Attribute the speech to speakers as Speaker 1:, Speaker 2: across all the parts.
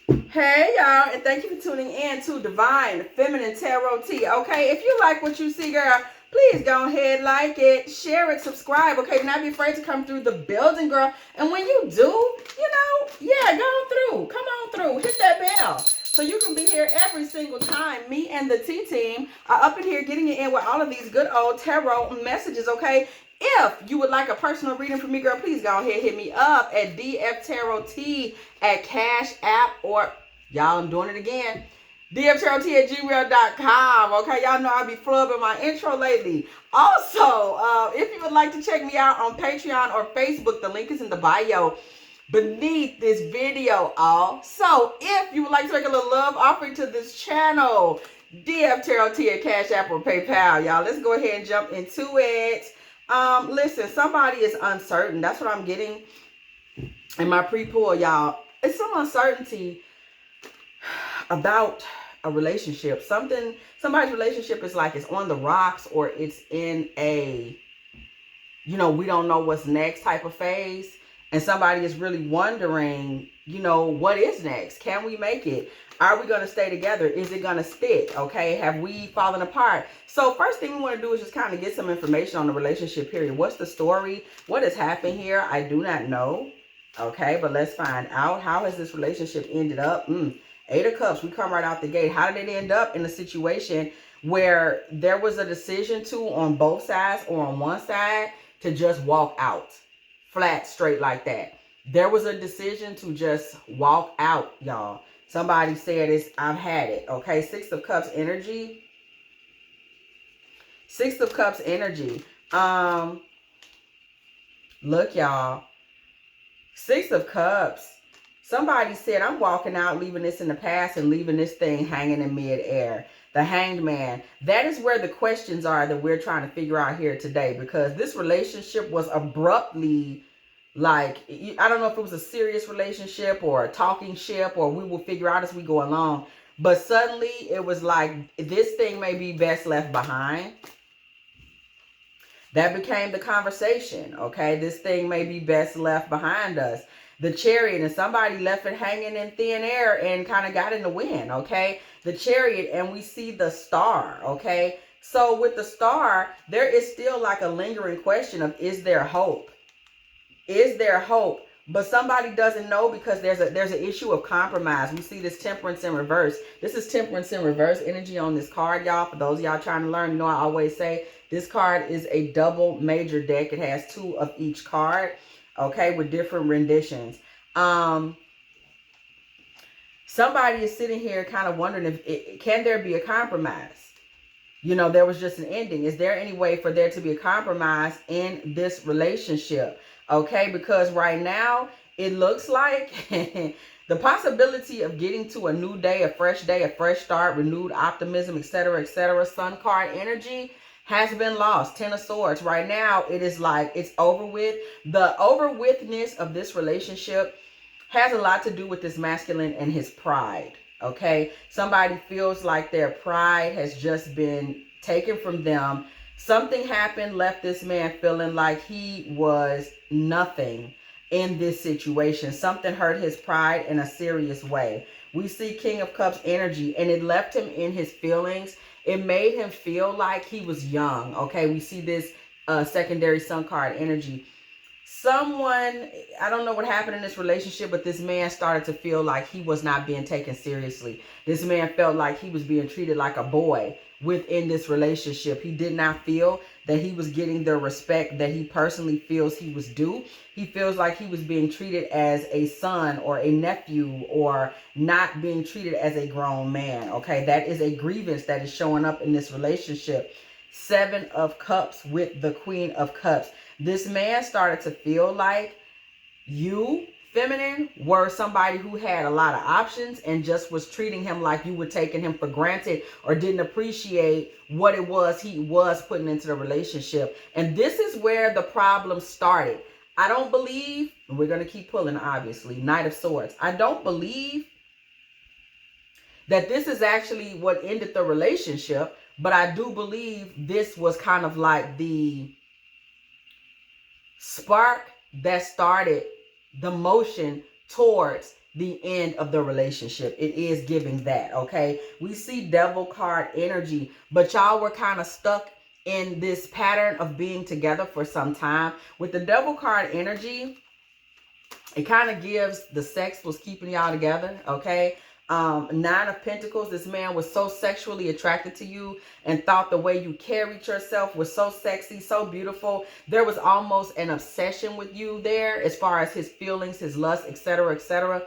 Speaker 1: Hey y'all, and thank you for tuning in to Divine Feminine Tarot Tea. Okay, if you like what you see, girl, please go ahead, like it, share it, subscribe. Okay, do not be afraid to come through the building, girl. And when you do, yeah, go through. Come on through. Hit that bell. So you can be here every single time. Me and the T team are up in here getting you in with all of these good old tarot messages, okay? If you would like a personal reading from me, girl, please go ahead, hit me up at dftarottea at Cash App, or y'all, I'm doing it again, dftarottea at gmail.com. Okay, y'all know I be flubbing my intro lately. Also, if you would like to check me out on Patreon or Facebook, the link is in the bio beneath this video. Also, if you would like to make a little love offering to this channel, dftarottea at Cash App or PayPal. Y'all, let's go ahead and jump into it. Listen, somebody is uncertain. That's what I'm getting in my pre-pull, y'all. It's some uncertainty about a relationship. Somebody's relationship is like it's on the rocks, or it's in a, we don't know what's next type of phase. And somebody is really wondering, what is next? Can we make it? Are we going to stay together? Is it going to stick? Okay. Have we fallen apart? So first thing we want to do is just kind of get some information on the relationship period. What's the story? What has happened here? I do not know. Okay. But let's find out. How has this relationship ended up? Eight of Cups. We come right out the gate. How did it end up in a situation where there was a decision on both sides or on one side to just walk out? Flat, straight like that. There was a decision to just walk out, y'all. Somebody said I've had it. Okay, Six of Cups energy. Six of Cups energy. Look, y'all. Six of Cups. Somebody said, I'm walking out, leaving this in the past and leaving this thing hanging in midair. The Hanged Man. That is where the questions are that we're trying to figure out here today, because this relationship was abruptly, like, I don't know if it was a serious relationship or a talking ship, or we will figure out as we go along. But suddenly it was like, this thing may be best left behind. That became the conversation. Okay, this thing may be best left behind us. The Chariot, and somebody left it hanging in thin air and kind of got in the wind. Okay, the Chariot, and we see the Star. Okay, so with the Star, there is still like a lingering question of, is there hope? Is there hope? But somebody doesn't know, because there's an issue of compromise. We see this Temperance in reverse. This is Temperance in reverse energy on this card, y'all. For those of y'all trying to learn, I always say this card is a double major deck. It has two of each card, okay, with different renditions. Somebody is sitting here kind of wondering, can there be a compromise? There was just an ending. Is there any way for there to be a compromise in this relationship? Okay, because right now it looks like the possibility of getting to a new day, a fresh start, renewed optimism, etc., Sun card energy has been lost. Ten of Swords. Right now it is like it's over with. The over withness of this relationship has a lot to do with this masculine and his pride. Okay, somebody feels like their pride has just been taken from them. Something happened, left this man feeling like he was nothing in this situation. Something hurt his pride in a serious way. We see King of Cups energy, and it left him in his feelings. It made him feel like he was young. Okay, we see this secondary Sun card energy. Someone, I don't know what happened in this relationship, but this man started to feel like he was not being taken seriously. This man felt like he was being treated like a boy within this relationship. He did not feel that he was getting the respect that he personally feels he was due. He feels like he was being treated as a son or a nephew, or not being treated as a grown man. Okay, that is a grievance that is showing up in this relationship. Seven of Cups with the Queen of Cups. This man started to feel like you, feminine, were somebody who had a lot of options and just was treating him like you were taking him for granted, or didn't appreciate what it was he was putting into the relationship. And this is where the problem started. I don't believe, and we're going to keep pulling, obviously, Knight of Swords. I don't believe that this is actually what ended the relationship, but I do believe this was kind of like the spark that started the motion towards the end of the relationship. It is giving that, okay? We see devil card energy, but y'all were kind of stuck in this pattern of being together for some time. With the devil card energy, it kind of gives the sex was keeping y'all together, okay? Nine of Pentacles, this man was so sexually attracted to you and thought the way you carried yourself was so sexy, so beautiful. There was almost an obsession with you there as far as his feelings, his lust, etc., etc.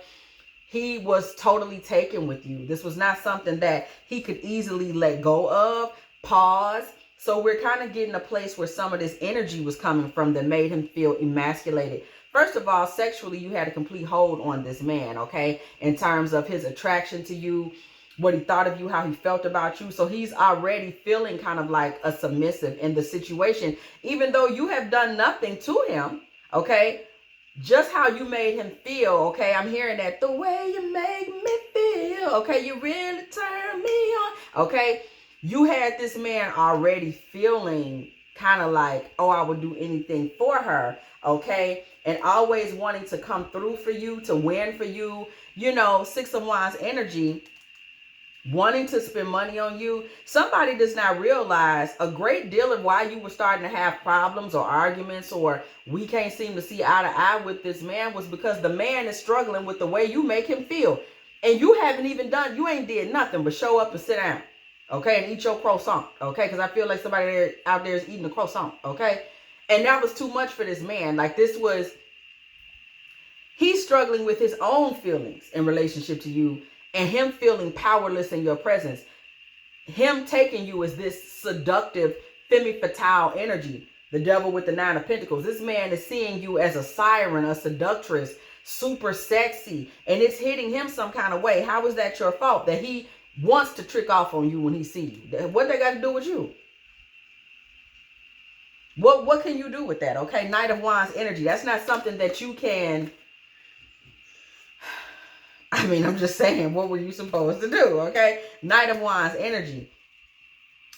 Speaker 1: He was totally taken with you. This was not something that he could easily let go of. Pause. So we're kind of getting a place where some of this energy was coming from that made him feel emasculated. First of all, sexually, you had a complete hold on this man, okay? In terms of his attraction to you, what he thought of you, how he felt about you. So he's already feeling kind of like a submissive in the situation, even though you have done nothing to him, okay? Just how you made him feel, okay? I'm hearing that, the way you make me feel, okay? You really turn me on, okay? You had this man already feeling kind of like, oh, I would do anything for her, okay? And always wanting to come through for you, to win for you. You know, Six of Wands energy, wanting to spend money on you. Somebody does not realize a great deal of why you were starting to have problems or arguments or we can't seem to see eye to eye with this man was because the man is struggling with the way you make him feel. And you haven't even done, you ain't did nothing but show up and sit down, okay, and eat your croissant, okay? Because I feel like somebody out there is eating a croissant, okay? And that was too much for this man. Like this was, he's struggling with his own feelings in relationship to you and him feeling powerless in your presence. Him taking you as this seductive, femme fatale energy. The devil with the Nine of Pentacles. This man is seeing you as a siren, a seductress, super sexy. And it's hitting him some kind of way. How is that your fault? That he wants to trick off on you when he sees you. What they got to do with you? What can you do with that? Okay, Knight of Wands energy. That's not something that you can... I mean, I'm just saying, what were you supposed to do? Okay, Knight of Wands energy.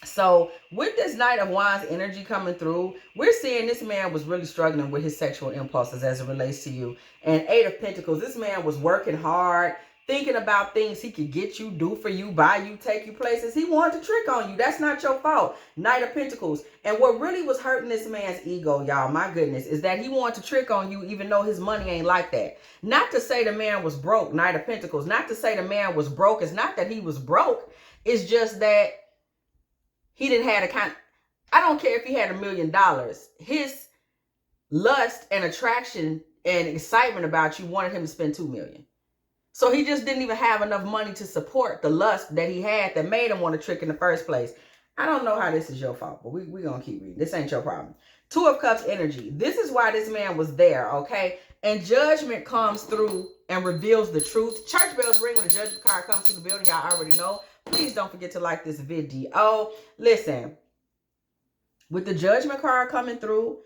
Speaker 1: So with this Knight of Wands energy coming through, we're seeing this man was really struggling with his sexual impulses as it relates to you. And Eight of Pentacles, this man was working hard, thinking about things he could get you, do for you, buy you, take you places. He wanted to trick on you. That's not your fault. Knight of Pentacles. And what really was hurting this man's ego, y'all, my goodness, is that he wanted to trick on you even though his money ain't like that. Not to say the man was broke, Knight of Pentacles. Not to say the man was broke. It's not that he was broke. It's just that he didn't have a kind. I don't care if he had $1 million. His lust and attraction and excitement about you wanted him to spend $2 million. So he just didn't even have enough money to support the lust that he had that made him want to trick in the first place. I don't know how this is your fault, but we're going to keep reading. This ain't your problem. Two of Cups energy. This is why this man was there, okay? And judgment comes through and reveals the truth. Church bells ring when the judgment card comes through the building. Y'all already know. Please don't forget to like this video. Listen, with the judgment card coming through,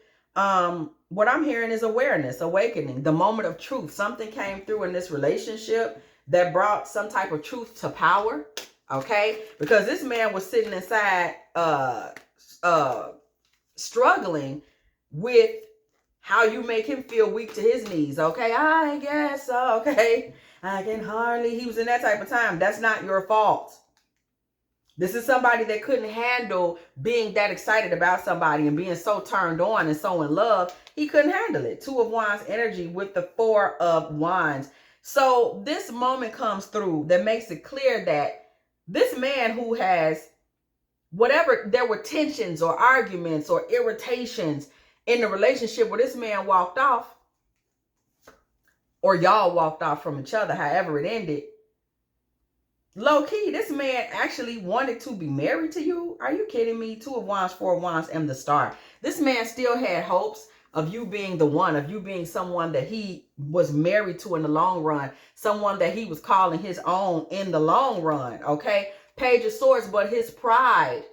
Speaker 1: what I'm hearing is awareness, awakening, the moment of truth. Something came through in this relationship that brought some type of truth to power, okay? Because this man was sitting inside struggling with how you make him feel weak to his knees, okay? I guess, okay, I can hardly, he was in that type of time. That's not your fault. This is somebody that couldn't handle being that excited about somebody and being so turned on and so in love. He couldn't handle it. Two of Wands energy with the Four of Wands. So this moment comes through that makes it clear that this man who has whatever, there were tensions or arguments or irritations in the relationship where this man walked off or y'all walked off from each other, however it ended. Low key, this man actually wanted to be married to you. Are you kidding me? Two of Wands, Four of Wands, and the Star. This man still had hopes of you being the one, of you being someone that he was married to in the long run, someone that he was calling his own in the long run, okay? Page of Swords, but his pride,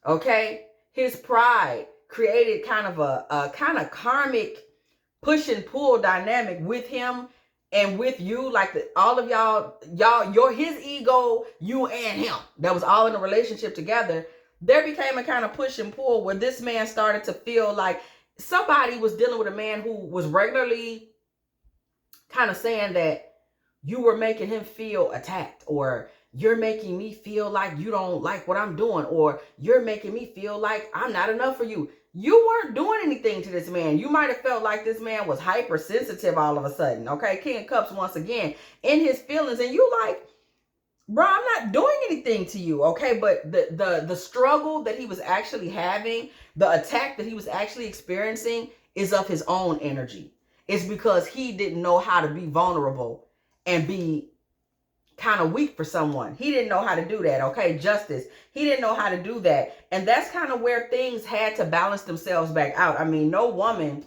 Speaker 1: okay? His pride created kind of a kind of karmic push and pull dynamic with him and with you, like all of y'all, his ego, you and him, that was all in a relationship together. There became a kind of push and pull where this man started to feel like somebody was dealing with a man who was regularly kind of saying that you were making him feel attacked, or you're making me feel like you don't like what I'm doing, or you're making me feel like I'm not enough for you. You weren't doing anything to this man. You might have felt like this man was hypersensitive all of a sudden, okay? King of Cups once again in his feelings, and you like, bro, I'm not doing anything to you, okay? But the struggle that he was actually having, the attack that he was actually experiencing is of his own energy. It's because he didn't know how to be vulnerable and be kind of weak for someone. He didn't know how to do that, okay? Justice. He didn't know how to do that. And that's kind of where things had to balance themselves back out. I mean, no woman,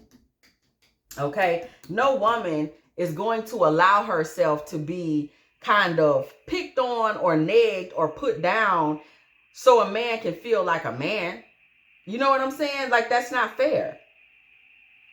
Speaker 1: okay? No woman is going to allow herself to be kind of picked on or nagged or put down so a man can feel like a man. You know what I'm saying? Like, that's not fair.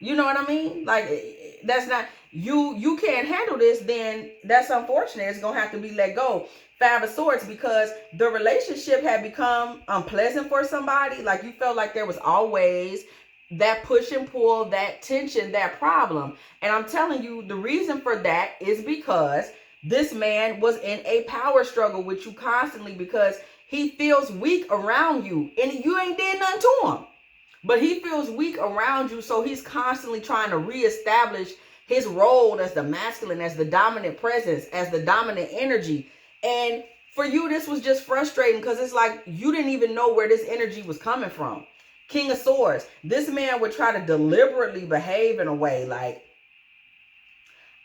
Speaker 1: You know what I mean? Like, that's not, you can't handle this, then that's unfortunate. It's going to have to be let go. Five of Swords, because the relationship had become unpleasant for somebody. Like, you felt like there was always that push and pull, that tension, that problem. And I'm telling you, the reason for that is because this man was in a power struggle with you constantly, because he feels weak around you and you ain't did nothing to him. But he feels weak around you, so he's constantly trying to reestablish his role as the masculine, as the dominant presence, as the dominant energy. And for you, this was just frustrating, because it's like you didn't even know where this energy was coming from. King of Swords, this man would try to deliberately behave in a way like,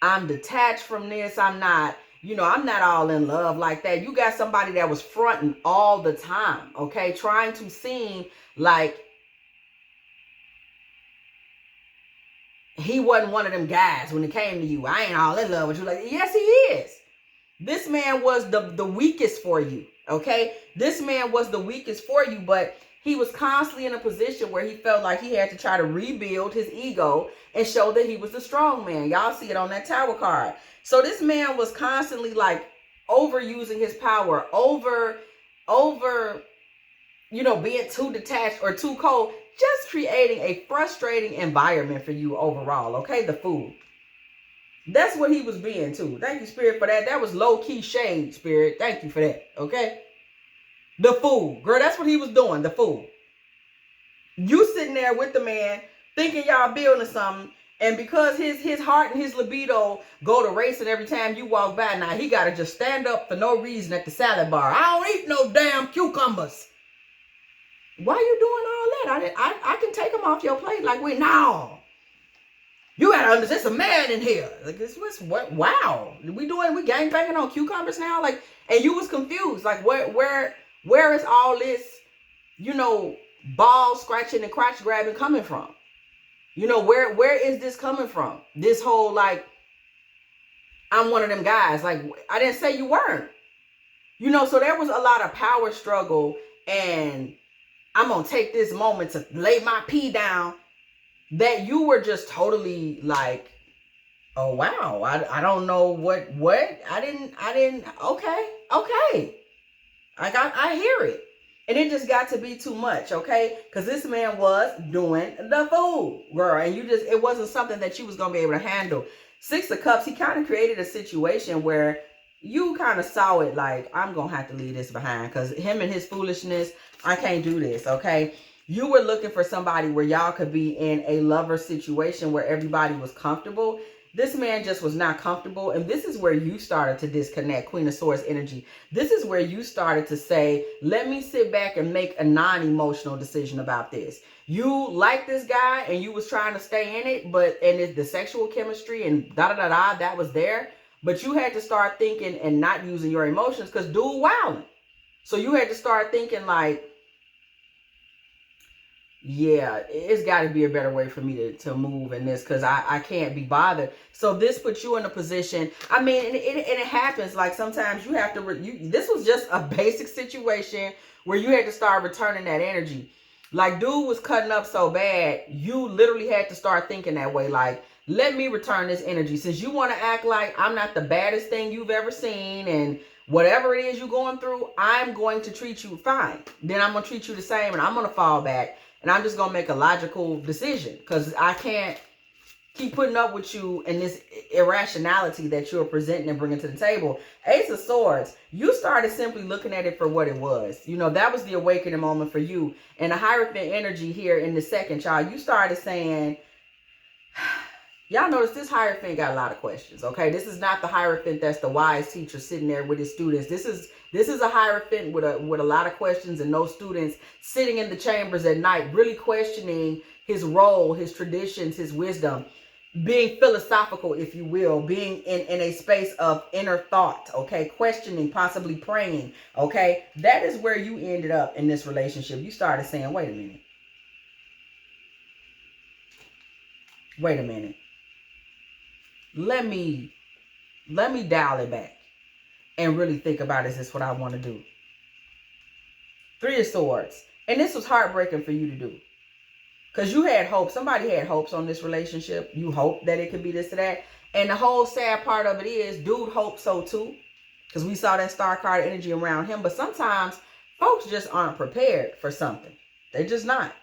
Speaker 1: I'm detached from this. I'm not, I'm not all in love like that. You got somebody that was fronting all the time, okay? Trying to seem like he wasn't one of them guys when it came to you. I ain't all in love with you. Like, yes, he is. This man was the weakest for you, okay? This man was the weakest for you, but he was constantly in a position where he felt like he had to try to rebuild his ego and show that he was the strong man. Y'all see it on that Tower card. So this man was constantly like overusing his power, being too detached or too cold, just creating a frustrating environment for you overall, okay? The Fool. That's what he was being too. Thank you, Spirit, for that. That was low-key shade, Spirit. Thank you for that, okay? The Fool. Girl, that's what he was doing, the Fool. You sitting there with the man, thinking y'all building something, and because his heart and his libido go to racing every time you walk by, now he got to just stand up for no reason at the salad bar. I don't eat no damn cucumbers. Why you doing all that? I can take them off your plate. Like, no. You gotta understand, there's a man in here. Like, this was what? Wow. We gangbanging on cucumbers now? Like, and you was confused. Like, where is all this, ball scratching and crotch grabbing coming from? Where is this coming from? This whole, like, I'm one of them guys. Like, I didn't say you weren't. So there was a lot of power struggle, and I'm going to take this moment to lay my pee down, that you were just totally like, oh, wow. I don't know what, I didn't, okay. I hear it. And it just got to be too much, okay? Because this man was doing the fool, girl. And it wasn't something that you was going to be able to handle. Six of Cups, he kind of created a situation where you kind of saw it like, I'm going to have to leave this behind, because him and his foolishness, I can't do this, okay? You were looking for somebody where y'all could be in a lover situation where everybody was comfortable. This man just was not comfortable. And this is where you started to disconnect, Queen of Swords energy. This is where you started to say, let me sit back and make a non-emotional decision about this. You like this guy and you was trying to stay in it, and the sexual chemistry and that was there. But you had to start thinking and not using your emotions, because dude wilding. So you had to start thinking like, yeah, it's got to be a better way for me to move in this, because I can't be bothered. So this puts you in a position. I mean, and it happens. Like, sometimes you have to, this was just a basic situation where you had to start returning that energy. Like, dude was cutting up so bad, you literally had to start thinking that way. Like, let me return this energy. Since you want to act like I'm not the baddest thing you've ever seen, and whatever it is you're going through, I'm going to treat you fine. Then I'm going to treat you the same, and I'm going to fall back. And I'm just going to make a logical decision, because I can't keep putting up with you and this irrationality that you're presenting and bringing to the table. Ace of Swords, you started simply looking at it for what it was. You know, that was the awakening moment for you. And the Hierophant energy here in the second, child, you started saying, y'all notice this Hierophant got a lot of questions, okay? This is not the Hierophant that's the wise teacher sitting there with his students. This is a Hierophant with a lot of questions and no students, sitting in the chambers at night, really questioning his role, his traditions, his wisdom, being philosophical, if you will, being in a space of inner thought, okay? Questioning, possibly praying, okay? That is where you ended up in this relationship. You started saying, wait a minute. Wait a minute. Let me dial it back and really think about, is this what I want to do? Three of Swords. And this was heartbreaking for you to do. Because you had hope. Somebody had hopes on this relationship. You hoped that it could be this or that. And the whole sad part of it is, dude hoped so too. Because we saw that star card energy around him. But sometimes folks just aren't prepared for something. They're just not.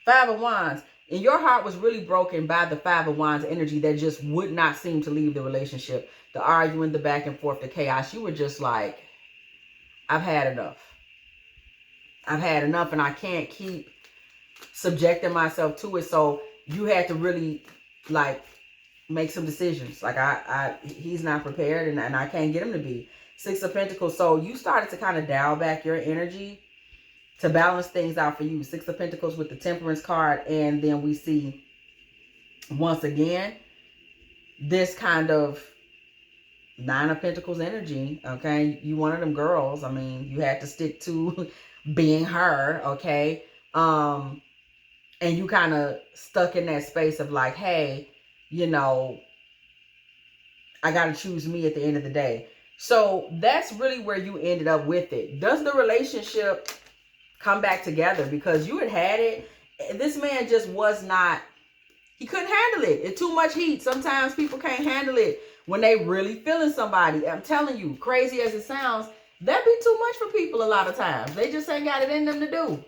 Speaker 1: Five of Wands. And your heart was really broken by the Five of Wands energy that just would not seem to leave the relationship. The arguing, the back and forth, the chaos. You were just like, I've had enough. I've had enough and I can't keep subjecting myself to it. So you had to really like make some decisions. Like he's not prepared and I can't get him to be. Six of Pentacles. So you started to kind of dial back your energy to balance things out for you. Six of Pentacles with the Temperance card. And then we see once again this kind of Nine of Pentacles energy. Okay, you one of them girls. I mean, you had to stick to being her. Okay, and you kind of stuck in that space of like, hey, you know, I got to choose me at the end of the day. So that's really where you ended up with it. Does the relationship come back together? Because you had it. This man just was not, he couldn't handle it. It's too much heat. Sometimes people can't handle it when they really feeling somebody. I'm telling you, crazy as it sounds, that be too much for people a lot of times. They just ain't got it in them to do.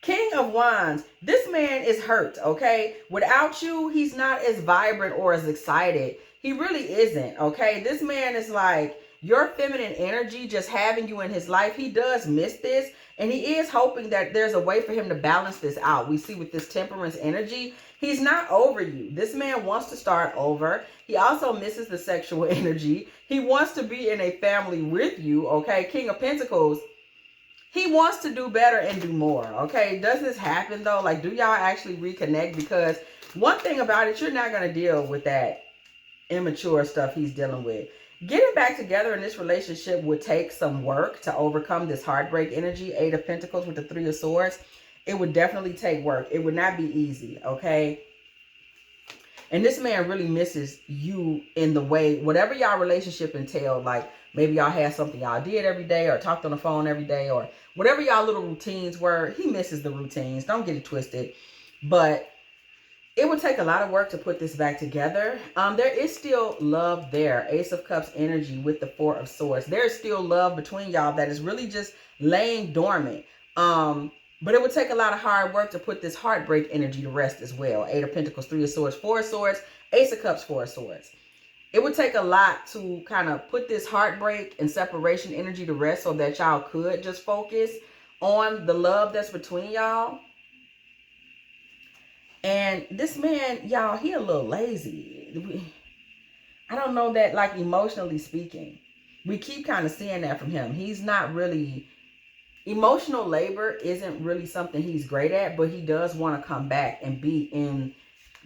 Speaker 1: King of Wands. This man is hurt, okay? Without you, he's not as vibrant or as excited. He really isn't, okay? This man is like, your feminine energy, just having you in his life, he does miss this. And he is hoping that there's a way for him to balance this out. We see with this Temperance energy, he's not over you. This man wants to start over. He also misses the sexual energy. He wants to be in a family with you, okay? King of Pentacles. He wants to do better and do more, okay? Does this happen, though? Like, do y'all actually reconnect? Because one thing about it, you're not going to deal with that immature stuff he's dealing with. Getting back together in this relationship would take some work to overcome this heartbreak energy. Eight of Pentacles with the Three of Swords. It would definitely take work. It would not be easy, okay? And this man really misses you in the way, whatever y'all relationship entailed, like maybe y'all had something y'all did every day or talked on the phone every day or whatever y'all little routines were. He misses the routines. Don't get it twisted. But it would take a lot of work to put this back together. There is still love there. Ace of Cups energy with the Four of Swords. There's still love between y'all that is really just laying dormant. But it would take a lot of hard work to put this heartbreak energy to rest as well. Eight of Pentacles, Three of Swords, Four of Swords, Ace of Cups, Four of Swords. It would take a lot to kind of put this heartbreak and separation energy to rest so that y'all could just focus on the love that's between y'all. And this man, y'all, he a little lazy. I don't know that, like, emotionally speaking. We keep kind of seeing that from him. He's not really, emotional labor isn't really something he's great at, but he does want to come back and be in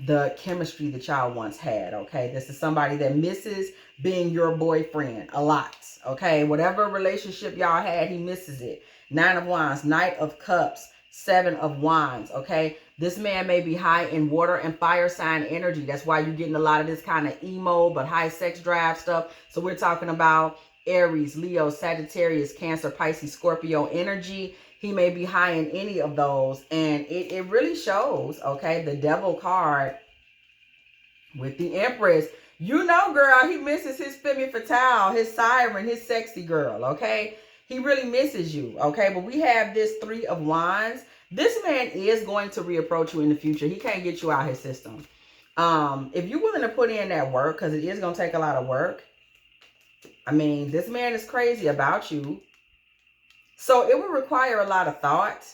Speaker 1: the chemistry that y'all once had, okay? This is somebody that misses being your boyfriend a lot, okay? Whatever relationship y'all had, he misses it. Nine of Wands, Knight of Cups, Seven of Wands, okay? This man may be high in water and fire sign energy. That's why you're getting a lot of this kind of emo but high sex drive stuff. So we're talking about Aries, Leo, Sagittarius, Cancer, Pisces, Scorpio energy. He may be high in any of those. And it really shows, okay? The Devil card with the Empress. You know, girl, he misses his femme fatale, his siren, his sexy girl, okay? He really misses you, okay? But we have this Three of Wands. This man is going to reapproach you in the future. He can't get you out his system. If you're willing to put in that work, because it is going to take a lot of work. I mean, this man is crazy about you. So it would require a lot of thought.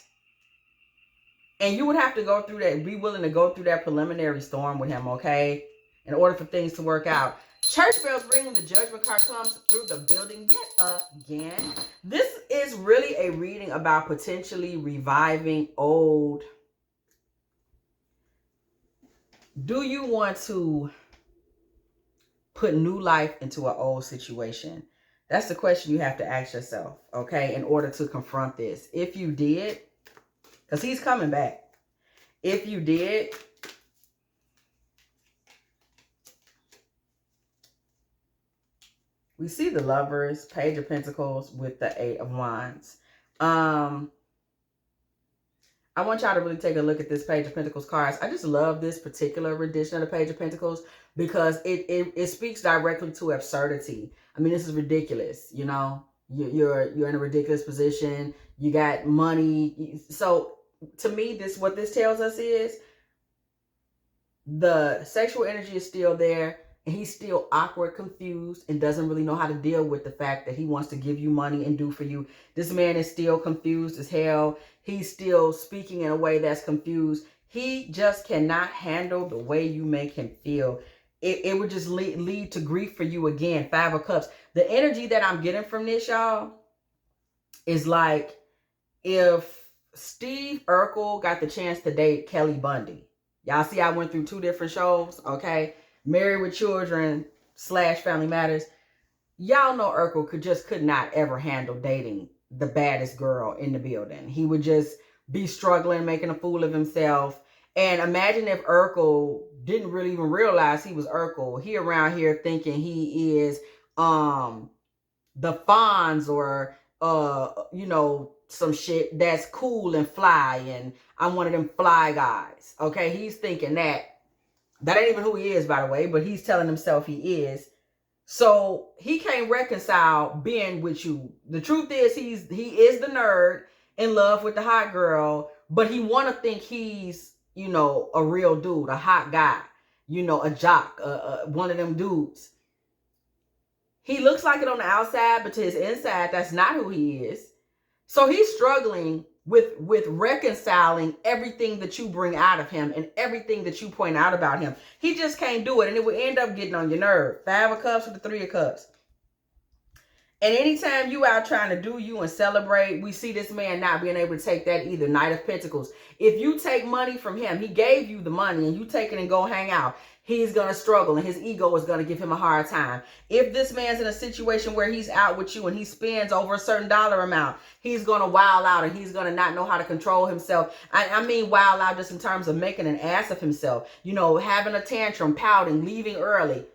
Speaker 1: And you would have to go through that, be willing to go through that preliminary storm with him, okay? In order for things to work out. Church bells ring when the judgment card comes through the building yet again. This is really a reading about potentially reviving old. Do you want to put new life into an old situation? That's the question you have to ask yourself, okay, in order to confront this. If you did, because he's coming back. If you did, we see the Lovers, Page of Pentacles with the Eight of Wands. I want y'all to really take a look at this Page of Pentacles cards. I just love this particular rendition of the Page of Pentacles because it speaks directly to absurdity. I mean, this is ridiculous, you know. You're in a ridiculous position. You got money. So to me, what this tells us is the sexual energy is still there. And he's still awkward, confused, and doesn't really know how to deal with the fact that he wants to give you money and do for you. This man is still confused as hell. He's still speaking in a way that's confused. He just cannot handle the way you make him feel. It would just lead to grief for you again. Five of Cups. The energy that I'm getting from this, y'all, is like if Steve Urkel got the chance to date Kelly Bundy. Y'all see I went through two different shows, okay? Married with Children / Family Matters. Y'all know Urkel could not ever handle dating the baddest girl in the building. He would just be struggling, making a fool of himself. And imagine if Urkel didn't really even realize he was Urkel. He around here thinking he is the Fonz or you know, some shit that's cool and fly, and I'm one of them fly guys. Okay, he's thinking that. That ain't even who he is, by the way, but he's telling himself he is. So he can't reconcile being with you. The truth is he is the nerd in love with the hot girl, but he want to think he's, you know, a real dude, a hot guy, you know, a jock, one of them dudes. He looks like it on the outside, but to his inside, that's not who he is. So he's struggling with reconciling everything that you bring out of him and everything that you point out about him. He just can't do it, and it will end up getting on your nerve. Five of Cups with the Three of Cups. And anytime you out trying to do you and celebrate, we see this man not being able to take that either. Knight of Pentacles. If you take money from him, he gave you the money and you take it and go hang out, he's going to struggle and his ego is going to give him a hard time. If this man's in a situation where he's out with you and he spends over a certain dollar amount, he's going to wild out and he's going to not know how to control himself. I mean wild out just in terms of making an ass of himself. You know, having a tantrum, pouting, leaving early.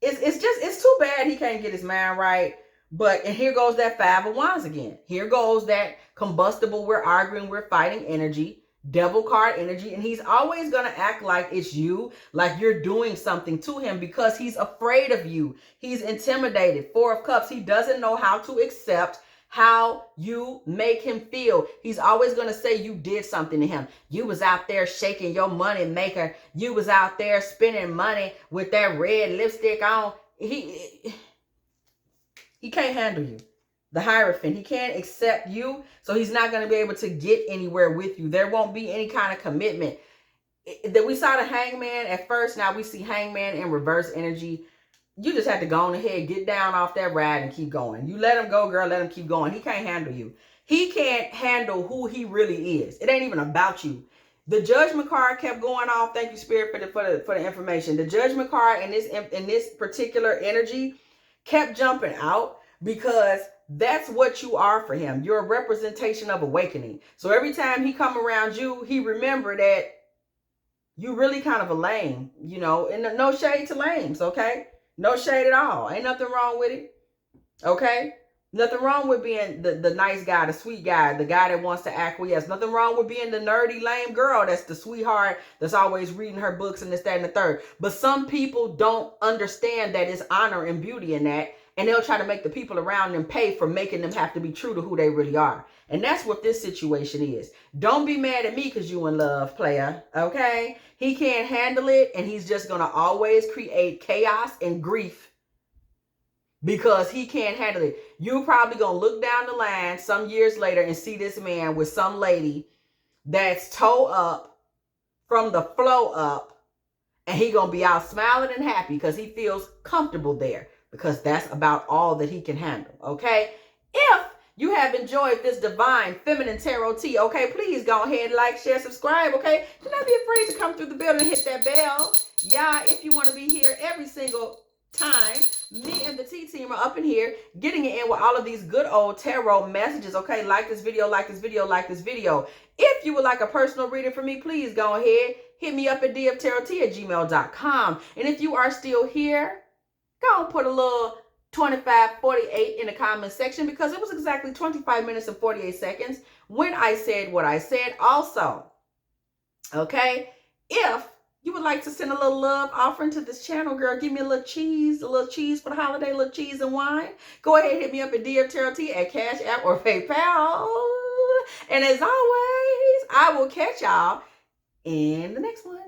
Speaker 1: It's too bad he can't get his mind right. But, and here goes that Five of Wands again. Here goes that combustible, we're arguing, we're fighting energy, devil card energy. And he's always going to act like it's you, like you're doing something to him because he's afraid of you. He's intimidated. Four of Cups. He doesn't know how to accept how you make him feel. He's always going to say you did something to him. You was out there shaking your money maker. You was out there spending money with that red lipstick on. He can't handle you. The Hierophant. He can't accept you, so he's not going to be able to get anywhere with you. There won't be any kind of commitment. That we saw the Hangman at first. Now we see Hangman in reverse energy. You just have to go on ahead, get down off that ride and keep going. You let him go, girl. Let him keep going. He can't handle you. He can't handle who he really is. It ain't even about you. The Judgment card kept going off. Thank you, Spirit, for the information. The Judgment card in this particular energy kept jumping out because that's what you are for him. You're a representation of awakening. So every time he come around you, he remember that you really kind of a lame, you know, and no shade to lames, okay? No shade at all. Ain't nothing wrong with it, okay? Nothing wrong with being the nice guy, the sweet guy, the guy that wants to acquiesce. Nothing wrong with being the nerdy, lame girl that's the sweetheart that's always reading her books and this, that, and the third. But some people don't understand that it's honor and beauty in that. And they'll try to make the people around them pay for making them have to be true to who they really are. And that's what this situation is. Don't be mad at me because you in love, player. Okay? He can't handle it, and he's just going to always create chaos and grief because he can't handle it. You're probably going to look down the line some years later and see this man with some lady that's toe up from the flow up, and he going to be out smiling and happy because he feels comfortable there, because that's about all that he can handle. Okay? If you have enjoyed this divine feminine tarot tea, okay, please go ahead, like, share, subscribe, okay? Do not be afraid to come through the building and hit that bell. Yeah, if you want to be here every single time, me and the T team are up in here getting it in with all of these good old tarot messages, okay? Like this video, like this video, like this video. If you would like a personal reading from me, please go ahead, hit me up at dftarottea@gmail.com. And if you are still here, go and put a little 2548 in the comment section, because it was exactly 25 minutes and 48 seconds when I said what I said. Also, okay, if you would like to send a little love offering to this channel, girl, give me a little cheese for the holiday, a little cheese and wine, go ahead, hit me up at dftarottea at Cash App or PayPal. And as always, I will catch y'all in the next one.